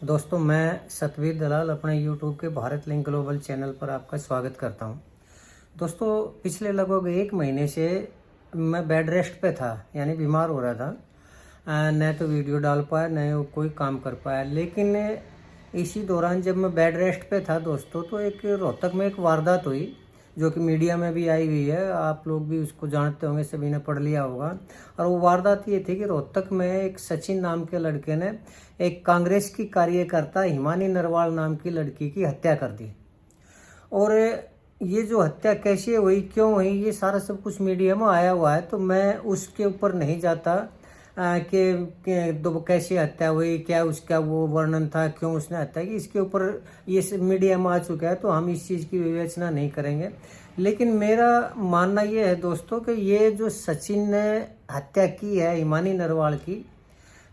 दोस्तों, मैं सतवीर दलाल अपने यूट्यूब के भारत लिंक ग्लोबल चैनल पर आपका स्वागत करता हूं। दोस्तों, पिछले लगभग 1 महीने से मैं बेड रेस्ट पे था, यानी बीमार हो रहा था। न तो वीडियो डाल पाया, न कोई काम कर पाया। लेकिन इसी दौरान जब मैं बेड रेस्ट पे था दोस्तों, तो एक रोहतक में एक वारदात हुई, जो कि मीडिया में भी आई हुई है। आप लोग भी उसको जानते होंगे, सभी ने पढ़ लिया होगा। और वो वारदात ये थी कि रोहतक में एक सचिन नाम के लड़के ने एक कांग्रेस की कार्यकर्ता हिमानी नरवाल नाम की लड़की की हत्या कर दी। और ये जो हत्या कैसे हुई, क्यों हुई, ये सारा सब कुछ मीडिया में आया हुआ है। तो मैं उसके ऊपर नहीं जाता कि कैसे हत्या हुई, क्या उसका वो वर्णन था, क्यों उसने हत्या की। इसके ऊपर ये मीडिया में आ चुका है, तो हम इस चीज़ की विवेचना नहीं करेंगे। लेकिन मेरा मानना ये है दोस्तों कि ये जो सचिन ने हत्या की है हिमानी नरवाल की,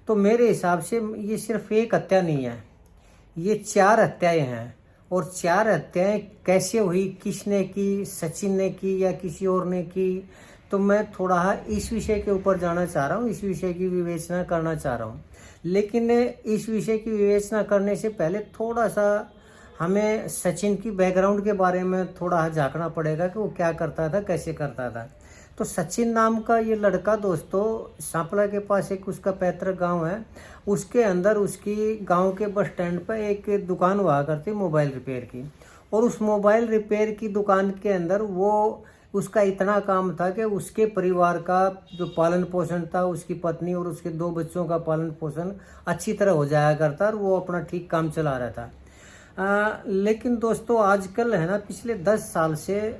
तो मेरे हिसाब से ये सिर्फ एक हत्या नहीं है, ये 4 हत्याएं हैं। और 4 हत्याएं कैसे हुई, किसने की, सचिन ने की या किसी और ने की, तो मैं थोड़ा इस विषय के ऊपर जाना चाह रहा हूँ, इस विषय की विवेचना करना चाह रहा हूँ। लेकिन इस विषय की विवेचना करने से पहले थोड़ा सा हमें सचिन की बैकग्राउंड के बारे में थोड़ा झांकना पड़ेगा कि वो क्या करता था, कैसे करता था। तो सचिन नाम का ये लड़का दोस्तों, सांपला के पास एक उसका पैतृक गांव है, उसके अंदर उसकी गांव के बस स्टैंड पर एक दुकान हुआ करती मोबाइल रिपेयर की। और उस मोबाइल रिपेयर की दुकान के अंदर वो उसका इतना काम था कि उसके परिवार का जो पालन पोषण था, उसकी पत्नी और उसके 2 बच्चों का पालन पोषण अच्छी तरह हो जाया करता, और वो अपना ठीक काम चला रहा था। लेकिन दोस्तों, आजकल है ना, पिछले 10 साल से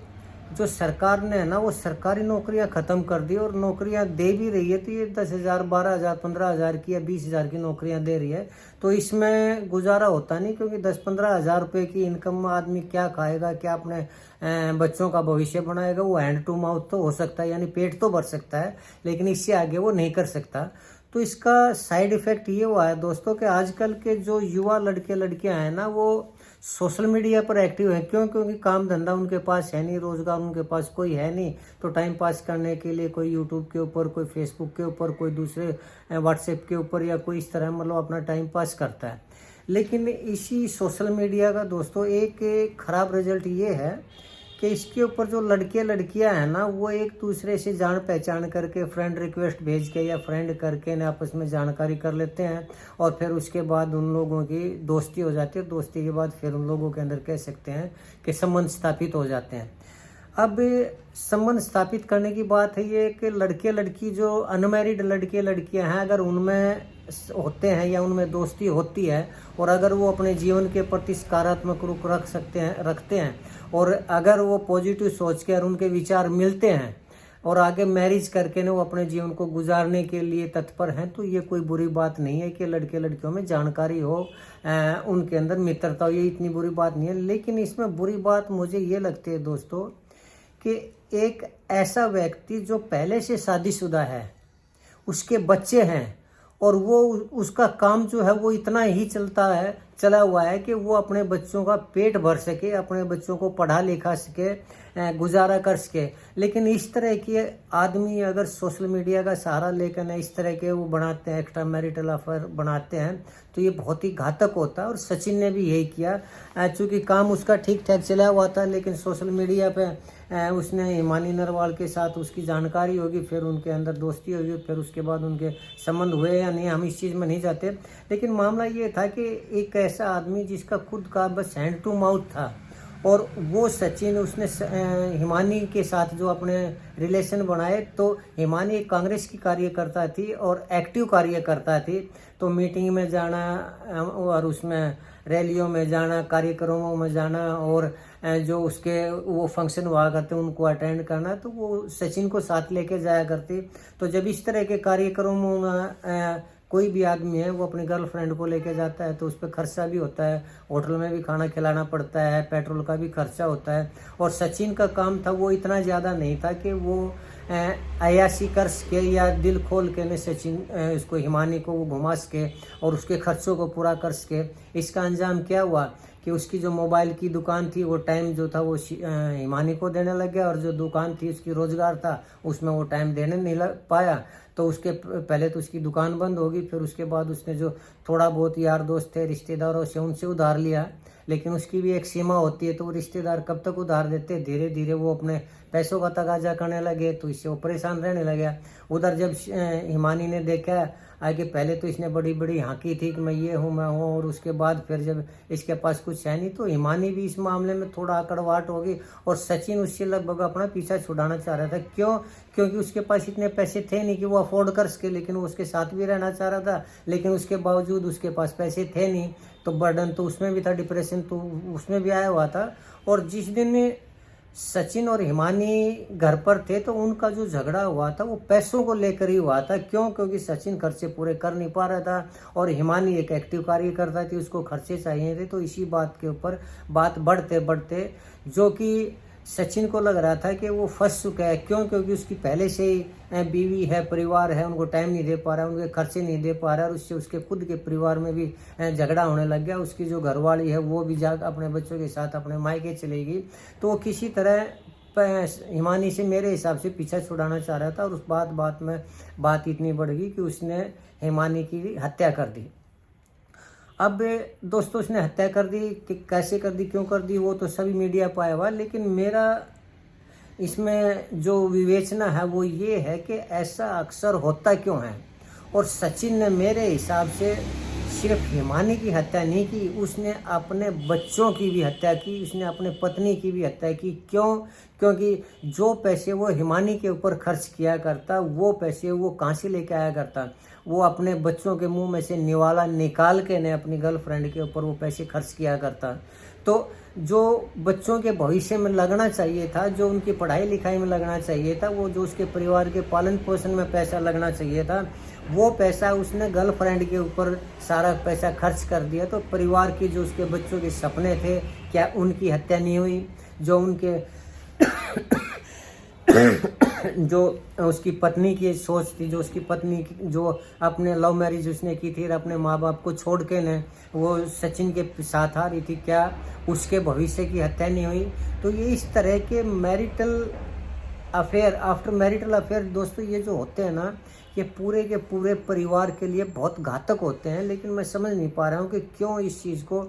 जो सरकार ने है ना, वो सरकारी नौकरियां ख़त्म कर दी, और नौकरियां दे भी रही है तो ये 10,000, 12,000, 15,000 की या 20,000 की नौकरियां दे रही है। तो इसमें गुजारा होता नहीं, क्योंकि 10-15 हज़ार रुपये की इनकम आदमी क्या खाएगा, क्या अपने बच्चों का भविष्य बनाएगा। वो हैंड टू माउथ तो हो सकता है, यानी पेट तो भर सकता है, लेकिन इससे आगे वो नहीं कर सकता। तो इसका साइड इफ़ेक्ट ये हुआ है दोस्तों कि आजकल के जो युवा लड़के लड़कियां हैं ना, वो सोशल मीडिया पर एक्टिव है। क्यों? क्योंकि काम धंधा उनके पास है नहीं, रोजगार उनके पास कोई है नहीं। तो टाइम पास करने के लिए कोई यूट्यूब के ऊपर, कोई फेसबुक के ऊपर, कोई दूसरे व्हाट्सएप के ऊपर, या कोई इस तरह मतलब अपना टाइम पास करता है। लेकिन इसी सोशल मीडिया का दोस्तों एक खराब रिजल्ट ये है कि इसके ऊपर जो लड़के लड़कियां हैं ना, वो एक दूसरे से जान पहचान करके फ्रेंड रिक्वेस्ट भेज के या फ्रेंड करके ना आपस में जानकारी कर लेते हैं, और फिर उसके बाद उन लोगों की दोस्ती हो जाती है। दोस्ती के बाद फिर उन लोगों के अंदर कह सकते हैं कि संबंध स्थापित हो जाते हैं। अब संबंध स्थापित करने की बात है ये कि लड़के लड़की जो अनमैरिड लड़के लड़कियां हैं, अगर उनमें होते हैं या उनमें दोस्ती होती है, और अगर वो अपने जीवन के प्रति सकारात्मक रुख रखते हैं, और अगर वो पॉजिटिव सोच के और उनके विचार मिलते हैं, और आगे मैरिज करके ना वो अपने जीवन को गुजारने के लिए तत्पर हैं, तो ये कोई बुरी बात नहीं है कि लड़के लड़कियों में जानकारी हो, उनके अंदर मित्रता हो। ये इतनी बुरी बात नहीं है। लेकिन इसमें बुरी बात मुझे ये लगती है दोस्तों कि एक ऐसा व्यक्ति जो पहले से शादीशुदा है, उसके बच्चे हैं, और वो उसका काम जो है वो इतना ही चला हुआ है कि वो अपने बच्चों का पेट भर सके, अपने बच्चों को पढ़ा लिखा सके, गुजारा कर सके। लेकिन इस तरह के आदमी अगर सोशल मीडिया का सहारा लेकर इस तरह के वो बनाते हैं, एक्स्ट्रा मैरिटल अफेयर बनाते हैं, तो ये बहुत ही घातक होता है। और सचिन ने भी यही किया, चूँकि काम उसका ठीक ठाक चला हुआ था, लेकिन सोशल मीडिया पे उसने हिमानी नरवाल के साथ उसकी जानकारी होगी, फिर उनके अंदर दोस्ती होगी, फिर उसके बाद उनके संबंध हुए या नहीं, हम इस चीज़ में नहीं जाते। लेकिन मामला ये था कि एक ऐसा आदमी जिसका खुद का बस हैंड टू माउथ था, और वो सचिन, उसने हिमानी के साथ जो अपने रिलेशन बनाए, तो हिमानी एक कांग्रेस की कार्यकर्ता थी और एक्टिव कार्यकर्ता थी। तो मीटिंग में जाना, और उसमें रैलियों में जाना, कार्यक्रमों में जाना, और जो उसके वो फंक्शन हुआ करते उनको अटेंड करना, तो वो सचिन को साथ लेके जाया करती। तो जब इस तरह के कार्यक्रमों में कोई भी आदमी है वो अपनी गर्लफ्रेंड को लेके जाता है, तो उस पर खर्चा भी होता है, होटल में भी खाना खिलाना पड़ता है, पेट्रोल का भी खर्चा होता है। और सचिन का काम था वो इतना ज़्यादा नहीं था कि वो अयाशी कर सके या दिल खोल के ने सचिन इसको हिमानी को वो घुमा सके और उसके खर्चों को पूरा कर सके। इसका अंजाम क्या हुआ कि उसकी जो मोबाइल की दुकान थी वो टाइम जो था वो हिमानी को देने लग गया, और जो दुकान थी उसकी रोजगार था उसमें वो टाइम देने नहीं पाया। तो उसके पहले तो उसकी दुकान बंद होगी, फिर उसके बाद उसने जो थोड़ा बहुत यार दोस्त थे रिश्तेदारों से उनसे उधार लिया, लेकिन उसकी भी एक सीमा होती है। तो वो रिश्तेदार कब तक उधार देते, धीरे धीरे वो अपने पैसों का तगाजा करने लगे, तो इससे वो परेशान रहने लगे। उधर जब हिमानी ने देखा आगे, पहले तो इसने बड़ी बड़ी हाँकी थी कि मैं ये हूँ मैं हूँ, और उसके बाद फिर जब इसके पास कुछ है नहीं, तो हिमानी भी इस मामले में थोड़ा आकड़वाट होगी, और सचिन उससे लगभग अपना पीछा छुड़ाना चाह रहा था। क्यों? क्योंकि उसके पास इतने पैसे थे नहीं कि वो अफोर्ड कर सके, लेकिन वो उसके साथ भी रहना चाह रहा था, लेकिन उसके बावजूद उसके पास पैसे थे नहीं, तो बर्डन तो उसमें भी था, डिप्रेशन तो उसमें भी आया हुआ था। और जिस दिन सचिन और हिमानी घर पर थे तो उनका जो झगड़ा हुआ था वो पैसों को लेकर ही हुआ था। क्यों? क्योंकि सचिन खर्चे पूरे कर नहीं पा रहा था, और हिमानी एक एक्टिव कार्यकर्ता थी, उसको खर्चे चाहिए थे। तो इसी बात के ऊपर बात बढ़ते बढ़ते जो कि सचिन को लग रहा था कि वो फंस चुका है। क्यों? क्योंकि उसकी पहले से ही बीवी है, परिवार है, उनको टाइम नहीं दे पा रहा है, उनके खर्चे नहीं दे पा रहा है, और उससे उसके खुद के परिवार में भी झगड़ा होने लग गया। उसकी जो घरवाली है वो भी जाकर अपने बच्चों के साथ अपने मायके चली गई। तो वो किसी तरह हिमानी से मेरे हिसाब से पीछा छुड़ाना चाह रहा था, और उस बात में बात इतनी बढ़ गई कि उसने हिमानी की हत्या कर दी। अब दोस्तों उसने हत्या कर दी कि कैसे कर दी, क्यों कर दी, वो तो सभी मीडिया पर आया हुआ, लेकिन मेरा इसमें जो विवेचना है वो ये है कि ऐसा अक्सर होता क्यों है। और सचिन ने मेरे हिसाब से सिर्फ हिमानी की हत्या नहीं की, उसने अपने बच्चों की भी हत्या की, उसने अपने पत्नी की भी हत्या की। क्यों? क्योंकि जो पैसे वो हिमानी के ऊपर खर्च किया करता, वो पैसे वो कहाँ से लेके आया करता? वो अपने बच्चों के मुंह में से निवाला निकाल के ने अपनी गर्लफ्रेंड के ऊपर वो पैसे खर्च किया करता। तो जो बच्चों के भविष्य में लगना चाहिए था, जो उनकी पढ़ाई लिखाई में लगना चाहिए था, वो जो उसके परिवार के पालन पोषण में पैसा लगना चाहिए था, वो पैसा उसने गर्लफ्रेंड के ऊपर सारा पैसा खर्च कर दिया। तो परिवार की जो उसके बच्चों के सपने थे, क्या उनकी हत्या नहीं हुई? जो उनके जो उसकी पत्नी की सोच थी, जो उसकी पत्नी जो अपने लव मैरिज उसने की थी, अपने माँ बाप को छोड़ के ने वो सचिन के साथ आ रही थी, क्या उसके भविष्य की हत्या नहीं हुई? तो ये इस तरह के marital affair, after marital affair दोस्तों, ये जो होते हैं ना, ये पूरे के पूरे परिवार के लिए बहुत घातक होते हैं। लेकिन मैं समझ नहीं पा रहा हूँ कि क्यों इस चीज़ को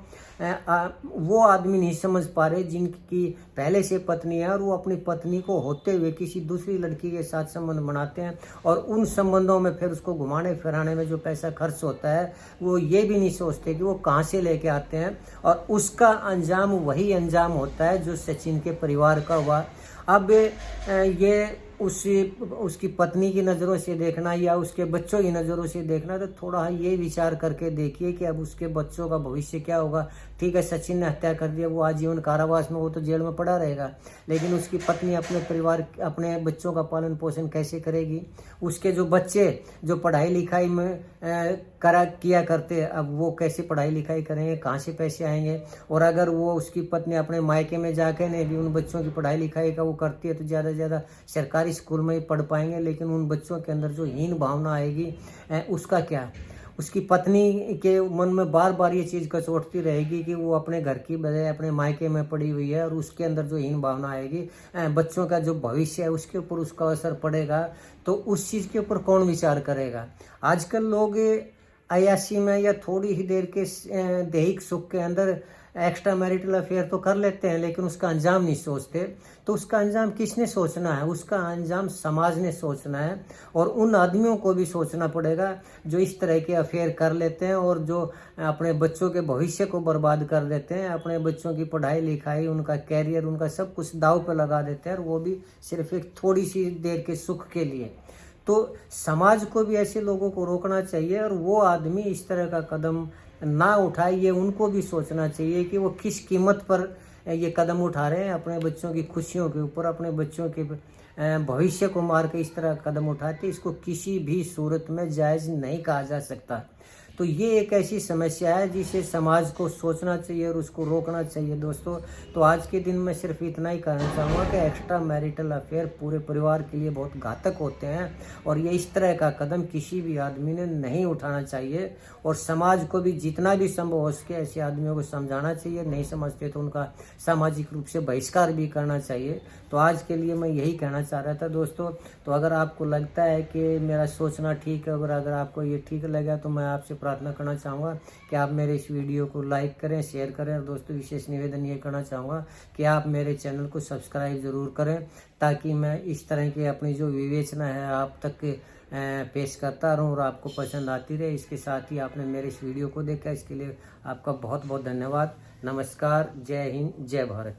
वो आदमी नहीं समझ पा रहे जिनकी पहले से पत्नी है, और वो अपनी पत्नी को होते हुए किसी दूसरी लड़की के साथ संबंध बनाते हैं, और उन संबंधों में फिर उसको घुमाने फिराने में जो पैसा खर्च होता है, वो ये भी नहीं सोचते कि वो कहाँ से लेके आते हैं, और उसका अंजाम वही अंजाम होता है जो सचिन के परिवार का हुआ। अब ये उसकी पत्नी की नज़रों से देखना या उसके बच्चों की नज़रों से देखना, तो थोड़ा ये विचार करके देखिए कि अब उसके बच्चों का भविष्य क्या होगा। ठीक है, सचिन ने हत्या कर दिया, वो आजीवन कारावास में, वो तो जेल में पड़ा रहेगा, लेकिन उसकी पत्नी अपने परिवार अपने बच्चों का पालन पोषण कैसे करेगी? उसके जो बच्चे जो पढ़ाई लिखाई में किया करते, अब वो कैसे पढ़ाई लिखाई करेंगे, कहाँ से पैसे आएंगे? और अगर वो उसकी पत्नी अपने मायके में जाके ने भी उन बच्चों की पढ़ाई लिखाई का वो करती है, तो ज़्यादा से ज़्यादा सरकारी स्कूल में ही पढ़ पाएंगे, लेकिन उन बच्चों के अंदर जो हीन भावना आएगी उसका क्या? उसकी पत्नी के मन में बार बार ये चीज़ कचोटती रहेगी कि वो अपने घर की बजाय अपने मायके में पड़ी हुई है, और उसके अंदर जो हीन भावना आएगी, बच्चों का जो भविष्य है उसके ऊपर उसका असर पड़ेगा। तो उस चीज़ के ऊपर कौन विचार करेगा? आजकल लोग अय्याशी में या थोड़ी ही देर के दैहिक सुख के अंदर एक्स्ट्रा मैरिटल अफेयर तो कर लेते हैं, लेकिन उसका अंजाम नहीं सोचते। तो उसका अंजाम किसने सोचना है? उसका अंजाम समाज ने सोचना है, और उन आदमियों को भी सोचना पड़ेगा जो इस तरह के अफेयर कर लेते हैं और जो अपने बच्चों के भविष्य को बर्बाद कर देते हैं, अपने बच्चों की पढ़ाई लिखाई, उनका कैरियर, उनका सब कुछ दाव पर लगा देते हैं, और वो भी सिर्फ एक थोड़ी सी देर के सुख के लिए। तो समाज को भी ऐसे लोगों को रोकना चाहिए, और वो आदमी इस तरह का कदम ना उठाए, ये उनको भी सोचना चाहिए कि वो किस कीमत पर ये कदम उठा रहे हैं अपने बच्चों की खुशियों के ऊपर, अपने बच्चों के भविष्य को मार के इस तरह कदम उठाते, इसको किसी भी सूरत में जायज़ नहीं कहा जा सकता। तो ये एक ऐसी समस्या है जिसे समाज को सोचना चाहिए और उसको रोकना चाहिए दोस्तों। तो आज के दिन में सिर्फ इतना ही कहना चाहूँगा कि एक्स्ट्रा मैरिटल अफेयर पूरे परिवार के लिए बहुत घातक होते हैं और ये इस तरह का कदम किसी भी आदमी ने नहीं उठाना चाहिए और समाज को भी जितना भी संभव हो सके ऐसे आदमियों को समझाना चाहिए। नहीं समझते तो उनका सामाजिक रूप से बहिष्कार भी करना चाहिए। तो आज के लिए मैं यही कहना चाह रहा था दोस्तों। तो अगर आपको लगता है कि मेरा सोचना ठीक है और अगर आपको ये ठीक लगा तो मैं आपसे प्रार्थना करना चाहूँगा कि आप मेरे इस वीडियो को लाइक करें, शेयर करें और दोस्तों विशेष निवेदन ये करना चाहूँगा कि आप मेरे चैनल को सब्सक्राइब ज़रूर करें ताकि मैं इस तरह की अपनी जो विवेचना है आप तक पेश करता रहूँ और आपको पसंद आती रहे। इसके साथ ही आपने मेरे इस वीडियो को देखा, इसके लिए आपका बहुत बहुत धन्यवाद। नमस्कार, जय हिंद, जय भारत।